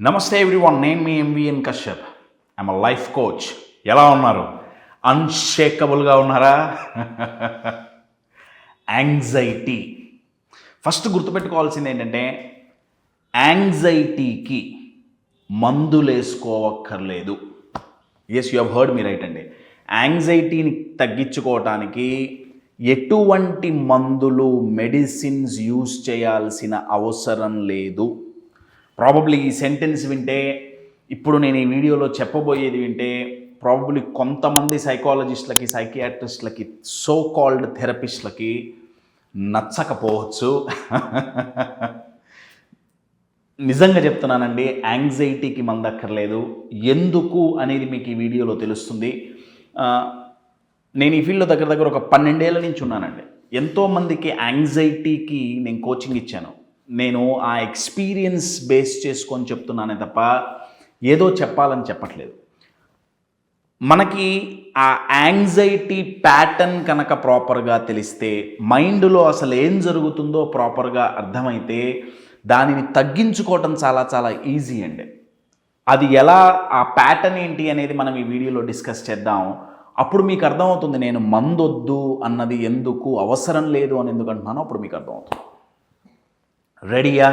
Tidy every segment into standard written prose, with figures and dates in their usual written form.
నమస్తే ఎవ్రీవన్, నేను మీ MVN Kashyap. I'm a life coach. ఎలా ఉన్నారు? అన్షేకబుల్గా ఉన్నారా? యాంగ్జైటీ. ఫస్ట్ గుర్తుపెట్టుకోవాల్సింది ఏంటంటే, యాంగ్జైటీకి మందులు వేసుకోవక్కర్లేదు. Yes, you have heard me right అండి. యాంగ్జైటీని తగ్గించుకోవటానికి ఎటువంటి మందులు, మెడిసిన్స్ యూజ్ చేయాల్సిన అవసరం లేదు. ప్రాబబ్లీ ఈ సెంటెన్స్ వింటే, ఇప్పుడు నేను ఈ వీడియోలో చెప్పబోయేది వింటే, ప్రాబబ్లీ కొంతమంది సైకాలజిస్టులకి, సైకియాట్రిస్టులకి, సో కాల్డ్ థెరపిస్టులకి నచ్చకపోవచ్చు. నిజంగా చెప్తున్నానండి, యాంగ్జైటీకి మందక్కర్లేదు. ఎందుకు అనేది మీకు ఈ వీడియోలో తెలుస్తుంది. నేను ఈ ఫీల్డ్లో దగ్గర ఒక 12 ఏళ్ళ నుంచి ఉన్నానండి. ఎంతోమందికి యాంగ్జైటీకి నేను కోచింగ్ ఇచ్చాను. నేను ఆ ఎక్స్పీరియన్స్ బేస్ చేసుకొని చెప్తున్నానే తప్ప ఏదో చెప్పాలని చెప్పట్లేదు. మనకి ఆ యాంగ్జైటీ ప్యాటర్న్ కనుక ప్రాపర్గా తెలిస్తే, మైండ్లో అసలు ఏం జరుగుతుందో ప్రాపర్గా అర్థమైతే, దానిని తగ్గించుకోవటం చాలా చాలా ఈజీ అండి. అది ఎలా, ఆ ప్యాటర్న్ ఏంటి అనేది మనం ఈ వీడియోలో డిస్కస్ చేద్దాం. అప్పుడు మీకు అర్థమవుతుంది నేను మందొద్దు అన్నది ఎందుకు, అవసరం లేదు అని ఎందుకు అంటున్నానో అప్పుడు మీకు అర్థమవుతుంది. రెడీయా?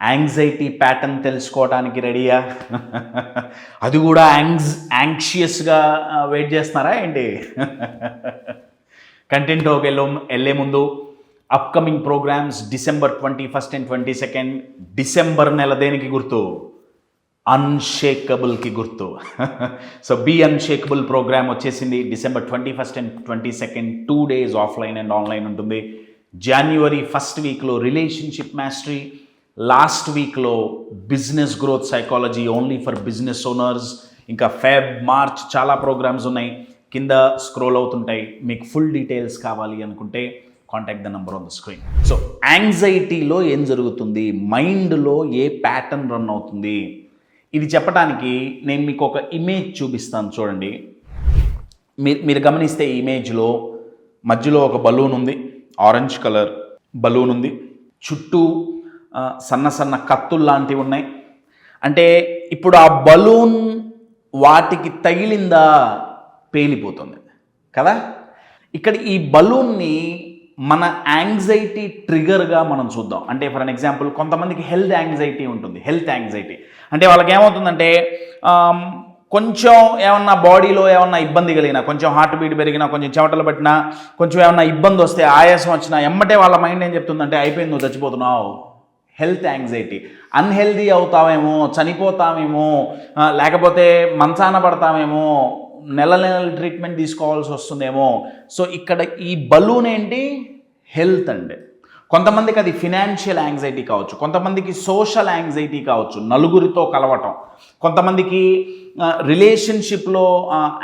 యాంగ్జైటీ ప్యాటర్న్ తెలుసుకోవడానికి రెడీయా? అది కూడా యాంగ్షియస్గా వెయిట్ చేస్తున్నారా ఏంటి? కంటెంట్లోకి వెళ్ళే ముందు, upcoming programmes December 21st and 22nd. December నెల దేనికి గుర్తు? అన్షేకబుల్కి గుర్తు. సో బీ అన్షేకబుల్ ప్రోగ్రామ్ వచ్చేసింది. December 21st and 22nd 2 days offline and online ఉంటుంది. January 1st వీక్లో రిలేషన్షిప్ మాస్టరీ, లాస్ట్ వీక్లో business growth psychology only for business owners. ఇంకా March చాలా ప్రోగ్రామ్స్ ఉన్నాయి, కింద స్క్రోల్ అవుతుంటాయి. మీకు ఫుల్ డీటెయిల్స్ కావాలి అనుకుంటే contact the number on the screen. So యాంగ్జైటీలో ఏం జరుగుతుంది, మైండ్లో ఏ ప్యాటర్న్ రన్ అవుతుంది, ఇది చెప్పడానికి నేను మీకు ఒక ఇమేజ్ చూపిస్తాను. చూడండి, మీరు గమనిస్తే ఈ ఇమేజ్లో మధ్యలో ఒక బలూన్ ఉంది, ఆరెంజ్ కలర్ బలూన్ ఉంది. చుట్టూ సన్న సన్న కత్తులు లాంటివి ఉన్నాయి. అంటే ఇప్పుడు ఆ బలూన్ వాటికి తగిలిందా, పేలిపోతుంది కదా. ఇక్కడ ఈ బలూన్ని మన యాంగ్జైటీ ట్రిగర్గా మనం చూద్దాం. అంటే ఫర్ అన్ ఎగ్జాంపుల్, కొంతమందికి హెల్త్ యాంగ్జైటీ ఉంటుంది. హెల్త్ యాంగ్జైటీ అంటే వాళ్ళకి ఏమవుతుందంటే, కొంచెం ఏమన్నా బాడీలో ఏమన్నా ఇబ్బంది కలిగినా, కొంచెం హార్ట్ బీట్ పెరిగినా, కొంచెం చెమటలు పట్టినా, కొంచెం ఏమన్నా ఇబ్బంది వస్తే, ఆయాసం వచ్చినా, ఎమ్మటే వాళ్ళ మైండ్ ఏం చెప్తుందంటే, అయిపోయింది, నువ్వు చచ్చిపోతున్నావు. Health anxiety. అన్హెల్దీ అవుతావేమో, చనిపోతామేమో, లేకపోతే మంచాన పడతామేమో, నెల ట్రీట్మెంట్ తీసుకోవాల్సి వస్తుందేమో. సో ఇక్కడ ఈ బలూన్ ఏంటి? హెల్త్ అండి. కొంతమందికి అది ఫినాన్షియల్ యాంగ్జైటీ కావచ్చు, కొంతమందికి సోషల్ యాంగ్జైటీ కావచ్చు, నలుగురితో కలవటం, కొంతమందికి రిలేషన్షిప్లో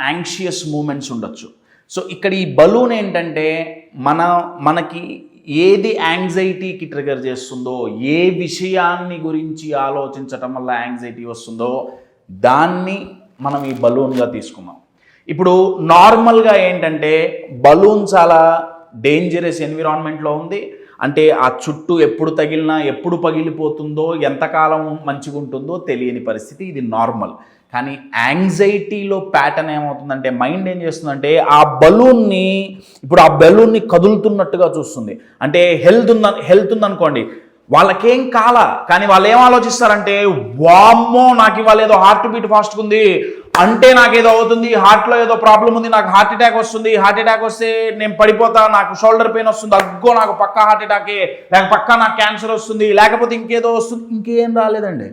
యాంగ్షియస్ మూమెంట్స్ ఉండొచ్చు. సో ఇక్కడ ఈ బలూన్ ఏంటంటే, మనకి ఏది యాంగ్జైటీకి ట్రిగర్ చేస్తుందో, ఏ విషయాన్ని గురించి ఆలోచించటం వల్ల యాంగ్జైటీ వస్తుందో దాన్ని మనం ఈ బలూన్గా తీసుకున్నాం. ఇప్పుడు నార్మల్గా ఏంటంటే, బలూన్ చాలా డేంజరస్ ఎన్విరాన్మెంట్లో ఉంది. అంటే ఆ చుట్టూ ఎప్పుడు తగిలినా, ఎప్పుడు పగిలిపోతుందో, ఎంతకాలం మంచిగా ఉంటుందో తెలియని పరిస్థితి. ఇది నార్మల్. కానీ యాంగ్జైటీలో ప్యాటర్న్ ఏమవుతుందంటే, మైండ్ ఏం చేస్తుందంటే, ఆ బలూన్ని కదులుతున్నట్టుగా చూస్తుంది. అంటే హెల్త్ ఉందనుకోండి, వాళ్ళకేం కాల, కానీ వాళ్ళు ఏం ఆలోచిస్తారంటే, వామ్మో నాకు ఇవాళ ఏదో హార్ట్ బీట్ ఫాస్ట్గా ఉంది, అంటే నాకేదో అవుతుంది, హార్ట్లో ఏదో ప్రాబ్లం ఉంది, నాకు హార్ట్ అటాక్ వస్తుంది, హార్ట్ అటాక్ వస్తే నేను పడిపోతా, నాకు షోల్డర్ పెయిన్ వస్తుంది, అగ్గో నాకు పక్కా హార్ట్ అటాకే, లేక పక్కా నాకు క్యాన్సర్ వస్తుంది, లేకపోతే ఇంకేదో వస్తుంది. ఇంకేం రాలేదండి,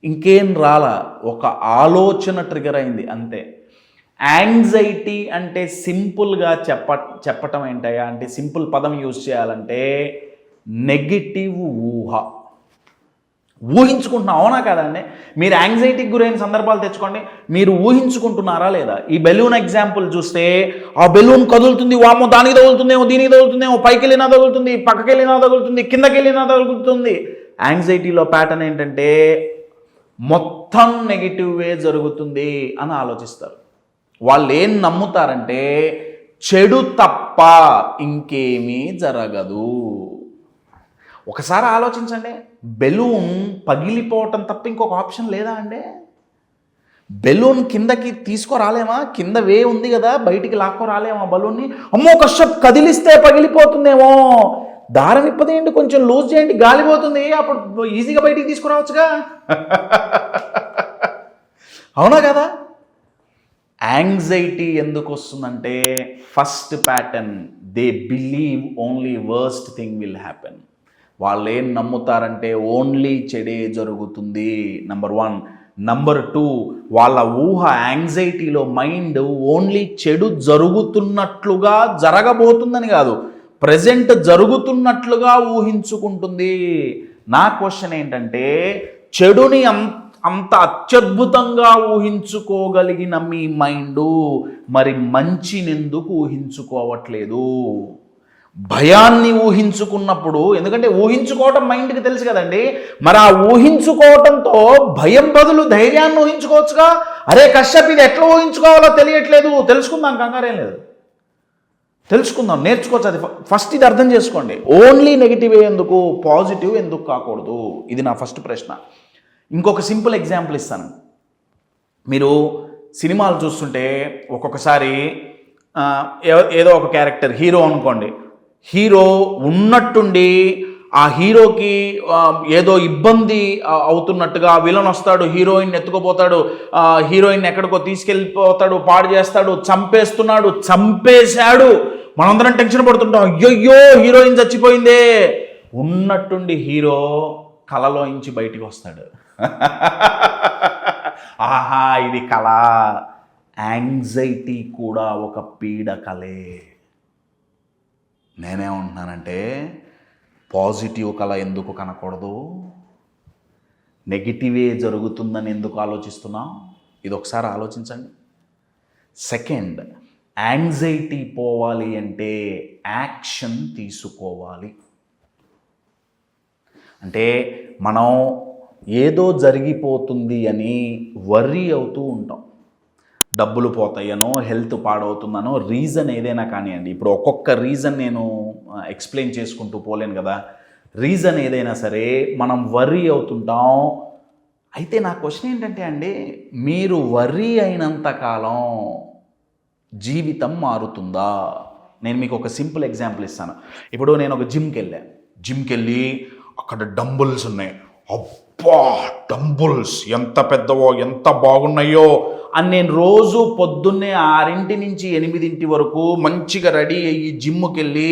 ఇంకేం రాలా, ఒక ఆలోచన ట్రిగర్ అయింది అంతే. యాంగ్జైటీ అంటే సింపుల్గా చెప్పటం ఏంటయ్యా అంటే, సింపుల్ పదం యూజ్ చేయాలంటే నెగిటివ్ ఊహ. ఊహించుకుంటున్నాం, అవునా కాదండి? మీరు యాంగ్జైటీకి గురైన సందర్భాలు తెచ్చుకోండి, మీరు ఊహించుకుంటున్నారా లేదా? ఈ బెలూన్ ఎగ్జాంపుల్ చూస్తే, ఆ బెలూన్ కదులుతుంది, వామో దానికి తగులుతుందేమో, దీనికి తగులుతుందేమో, పైకి వెళ్ళినా తగులుతుంది, పక్కకి వెళ్ళినా తగులుతుంది, కిందకి వెళ్ళినా తగులుతుంది. యాంగ్జైటీలో ప్యాటర్న్ ఏంటంటే, మొత్తం నెగిటివ్వే జరుగుతుంది అని ఆలోచిస్తారు. వాళ్ళు ఏం నమ్ముతారంటే, చెడు తప్ప ఇంకేమీ జరగదు. ఒకసారి ఆలోచించండి, బెలూన్ పగిలిపోవటం తప్ప ఇంకొక ఆప్షన్ లేదా అండి? బెలూన్ కిందకి తీసుకురాలేమా? కింద వే ఉంది కదా, బయటికి లాక్కోరాలేమా బలూన్ని? అమ్మో కష్టం, కదిలిస్తే పగిలిపోతుందేమో, దారం ఇప్పదేయండి, కొంచెం లూజ్ చేయండి, గాలిపోతుంది, అప్పుడు ఈజీగా బయటికి తీసుకురావచ్చుగా. అవునా కదా? యాంగ్జైటీ ఎందుకు వస్తుందంటే, first pattern, they believe only worst thing will happen. వాళ్ళు ఏం నమ్ముతారంటే ఓన్లీ చెడే జరుగుతుంది, నంబర్ 1. నంబర్ 2, వాళ్ళ ఊహ, యాంగ్జైటీలో మైండ్ ఓన్లీ చెడు జరుగుతున్నట్లుగా, జరగబోతుందని కాదు, ప్రజెంట్ జరుగుతున్నట్లుగా ఊహించుకుంటుంది. నా క్వశ్చన్ ఏంటంటే, చెడుని అంత అత్యద్భుతంగా ఊహించుకోగలిగిన మీ మైండు మరి మంచినెందుకు ఊహించుకోవట్లేదు? భయాన్ని ఊహించుకున్నప్పుడు, ఎందుకంటే ఊహించుకోవటం మైండ్కి తెలుసు కదండి, మరి ఆ ఊహించుకోవటంతో భయం బదులు ధైర్యాన్ని ఊహించుకోవచ్చుగా. అరే కశ్యప్, ఇది ఎట్లా ఊహించుకోవాలో తెలియట్లేదు, తెలుసుకుందాం, కంగారేం లేదు, తెలుసుకుందాం, నేర్చుకోవచ్చు. అది ఫస్ట్ ఇది అర్థం చేసుకోండి. ఓన్లీ నెగిటివ్ ఎందుకు, పాజిటివ్ ఎందుకు కాకూడదు? ఇది నా ఫస్ట్ ప్రశ్న. ఇంకొక సింపుల్ ఎగ్జాంపుల్ ఇస్తాను. మీరు సినిమాలు చూస్తుంటే ఒక్కొక్కసారి ఏదో ఒక క్యారెక్టర్, హీరో అనుకోండి, హీరో ఉన్నట్టుండి ఆ హీరోకి ఏదో ఇబ్బంది అవుతున్నట్టుగా విలన్ వస్తాడు, హీరోయిన్ ఎత్తుకుపోతాడు, హీరోయిన్ ఎక్కడికో తీసుకెళ్ళిపోతాడు, పాడు చేస్తాడు, చంపేస్తున్నాడు, చంపేశాడు, మనందరం టెన్షన్ పడుతుంటాం, అయ్యయ్యో హీరోయిన్ చచ్చిపోయిందే. ఉన్నట్టుండి హీరో కళలోంచి బయటికి వస్తాడు. ఆహా, ఇది కళ. యాంగ్జైటీ కూడా ఒక పీడకలే. నేనేమంటున్నానంటే, పాజిటివ్ కళ ఎందుకు కనకూడదు? నెగిటివే జరుగుతుందని ఎందుకు ఆలోచిస్తున్నాం? ఇది ఒకసారి ఆలోచించండి. సెకండ్, యాంగ్జైటీ పోవాలి అంటే యాక్షన్ తీసుకోవాలి. అంటే మనం ఏదో జరిగిపోతుంది అని వర్రీ అవుతూ ఉంటాం. డబ్బులు పోతాయనో, హెల్త్ పాడవుతుందనో, రీజన్ ఏదైనా కానివ్వండి. ఇప్పుడు ఒక్కొక్క రీజన్ నేను ఎక్స్ప్లెయిన్ చేసుకుంటూ పోలేను కదా. రీజన్ ఏదైనా సరే మనం వర్రీ అవుతుంటాం. అయితే నా క్వశ్చన్ ఏంటంటే అండి, మీరు వర్రీ అయినంతకాలం జీవితం మారుతుందా? నేను మీకు ఒక సింపుల్ ఎగ్జాంపుల్ ఇస్తాను. ఇప్పుడు నేను ఒక జిమ్కి వెళ్ళి అక్కడ డంబుల్స్ ఉన్నాయి. అబ్బా, డంబుల్స్ ఎంత పెద్దవో, ఎంత బాగున్నాయో అని నేను రోజు పొద్దున్నే 6 నుంచి 8 వరకు మంచిగా రెడీ అయ్యి జిమ్కి వెళ్ళి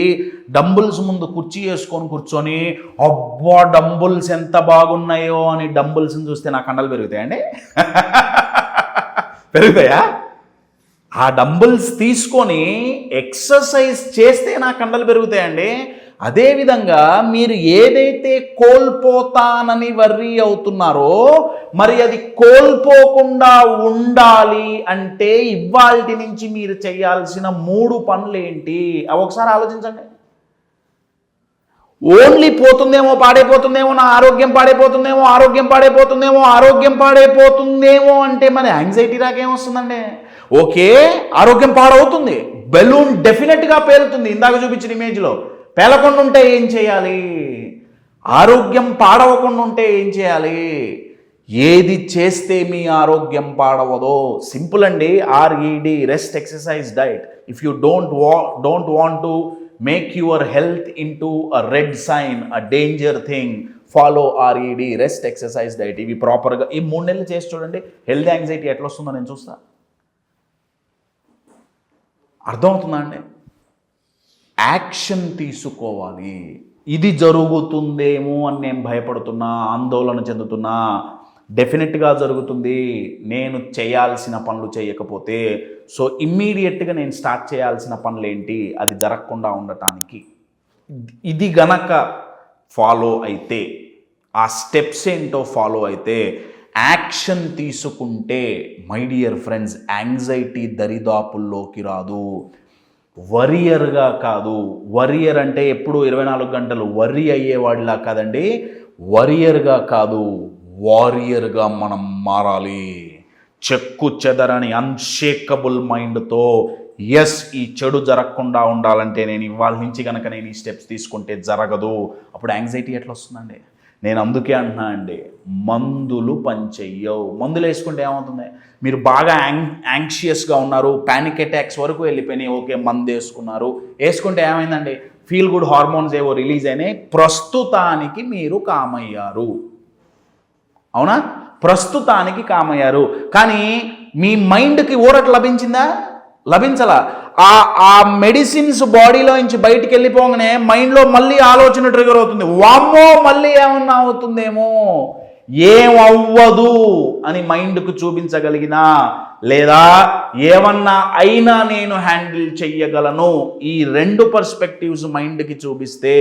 డంబుల్స్ ముందు కుర్చీ వేసుకొని కూర్చొని, అబ్బా డంబుల్స్ ఎంత బాగున్నాయో అని డంబుల్స్ని చూస్తే నా కండలు పెరుగుతాయండి? పెరుగుతాయా? ఆ డంబుల్స్ తీసుకొని ఎక్సర్సైజ్ చేస్తే నా కండలు పెరుగుతాయండి. అదేవిధంగా మీరు ఏదైతే కోల్పోతానని వర్రీ అవుతున్నారో, మరి అది కోల్పోకుండా ఉండాలి అంటే ఇవాల్టి నుంచి మీరు చేయాల్సిన 3 పనులు ఏంటి? అవి ఒకసారి ఆలోచించండి. ఓన్లీ పోతుందేమో, పాడైపోతుందేమో, నా ఆరోగ్యం పాడైపోతుందేమో, ఆరోగ్యం పాడైపోతుందేమో, ఆరోగ్యం పాడైపోతుందేమో అంటే మన యాంగ్జైటీ రాకేమొస్తుందండి? ఓకే, ఆరోగ్యం పాడవుతుంది, బెలూన్ డెఫినెట్గా పేలుతుంది, ఇందాక చూపించిన ఇమేజ్లో. పేలకుండా ఉంటే ఏం చేయాలి? ఆరోగ్యం పాడవకుండా ఉంటే ఏం చేయాలి? ఏది చేస్తే మీ ఆరోగ్యం పాడవదో? సింపుల్ అండి. RED, rest, exercise, diet. If you don't want to make your health into a red sign, a danger thing, follow RED, rest, exercise, diet. ఇవి ప్రాపర్గా ఈ 3 నెలలు చేసి చూడండి, హెల్త్ యాంగ్జైటీ ఎట్లా వస్తుందో నేను చూస్తా. అర్థమవుతుందా అండి? యాక్షన్ తీసుకోవాలి. ఇది జరుగుతుందేమో అని నేను భయపడుతున్నా, ఆందోళన చెందుతున్నా, డెఫినెట్గా జరుగుతుంది. నేను చేయాల్సిన పనులు చేయకపోతే, సో ఇమ్మీడియట్గా నేను స్టార్ట్ చేయాల్సిన పనులు ఏంటి, అది జరగకుండా ఉండటానికి. ఇది గనక ఫాలో అయితే, ఆ స్టెప్స్ ఏంటో ఫాలో అయితే, యాక్షన్ తీసుకుంటే, మై డియర్ ఫ్రెండ్స్, యాంగ్జైటీ దరిదాపుల్లోకి రాదు. వరియర్గా కాదు. వరియర్ అంటే ఎప్పుడు 24 గంటలు వర్రీ అయ్యేవాడిలా కాదండి. వరియర్గా కాదు, వారియర్గా మనం మారాలి. చెక్కు చెదరని అన్షేకబుల్ మైండ్తో ఎస్ ఈ చెడు జరగకుండా ఉండాలంటే నేను ఇవాళ నుంచి కనుక నేను ఈ స్టెప్స్ తీసుకుంటే జరగదు. అప్పుడు యాంగ్జైటీ ఎట్లా వస్తుందండి? నేను అందుకే అంటున్నా అండి, మందులు పనిచెయ్యవు. మందులు వేసుకుంటే ఏమవుతుంది? మీరు బాగా యాంగ్షియస్గా ఉన్నారు, ప్యానిక్ అటాక్స్ వరకు వెళ్ళిపోయినాయి, ఓకే మందు వేసుకుంటే ఏమైందండి? ఫీల్ గుడ్ హార్మోన్స్ ఏవో రిలీజ్ అయినాయి, ప్రస్తుతానికి మీరు కామయ్యారు. అవునా? ప్రస్తుతానికి కామయ్యారు. కానీ మీ మైండ్కి ఊరట లభించలా. ఆ మెడిసిన్స్ బాడీలో నుంచి బయటికి వెళ్ళిపోగానే మైండ్లో మళ్ళీ ఆలోచన ట్రిగర్ అవుతుంది, వామ్మో మళ్ళీ ఏమన్నా అవుతుందేమో. ఏమవ్వదు అని మైండ్కు చూపించగలిగినా, లేదా ఏమన్నా అయినా నేను హ్యాండిల్ చెయ్యగలను, ఈ 2 పర్స్పెక్టివ్స్ మైండ్కి చూపిస్తే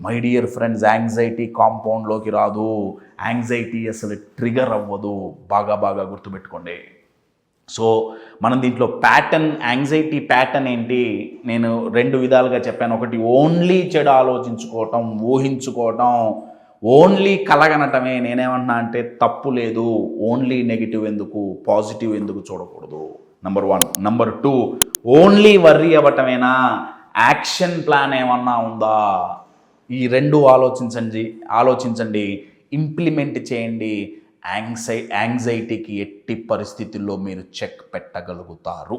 మై డియర్ ఫ్రెండ్స్, యాంగ్జైటీ కాంపౌండ్లోకి రాదు, యాంగ్జైటీ అసలు ట్రిగర్ అవ్వదు. బాగా గుర్తుపెట్టుకోండి. సో మనం దీంట్లో యాంగ్జైటీ ప్యాటర్న్ ఏంటి? నేను 2 విధాలుగా చెప్పాను. ఒకటి ఓన్లీ చెడు ఆలోచించుకోవటం, ఊహించుకోవటం, ఓన్లీ కలగనటమే. నేనేమన్నా అంటే తప్పు లేదు, ఓన్లీ నెగిటివ్ ఎందుకు, పాజిటివ్ ఎందుకు చూడకూడదు, నెంబర్ 1. నెంబర్ 2, ఓన్లీ వర్రీ అవ్వటమేనా, యాక్షన్ ప్లాన్ ఏమన్నా ఉందా? ఈ 2 ఆలోచించండి, ఇంప్లిమెంట్ చేయండి. యాంగ్జైటీకి ఎట్టి పరిస్థితుల్లో మీరు చెక్ పెట్టగలుగుతారు.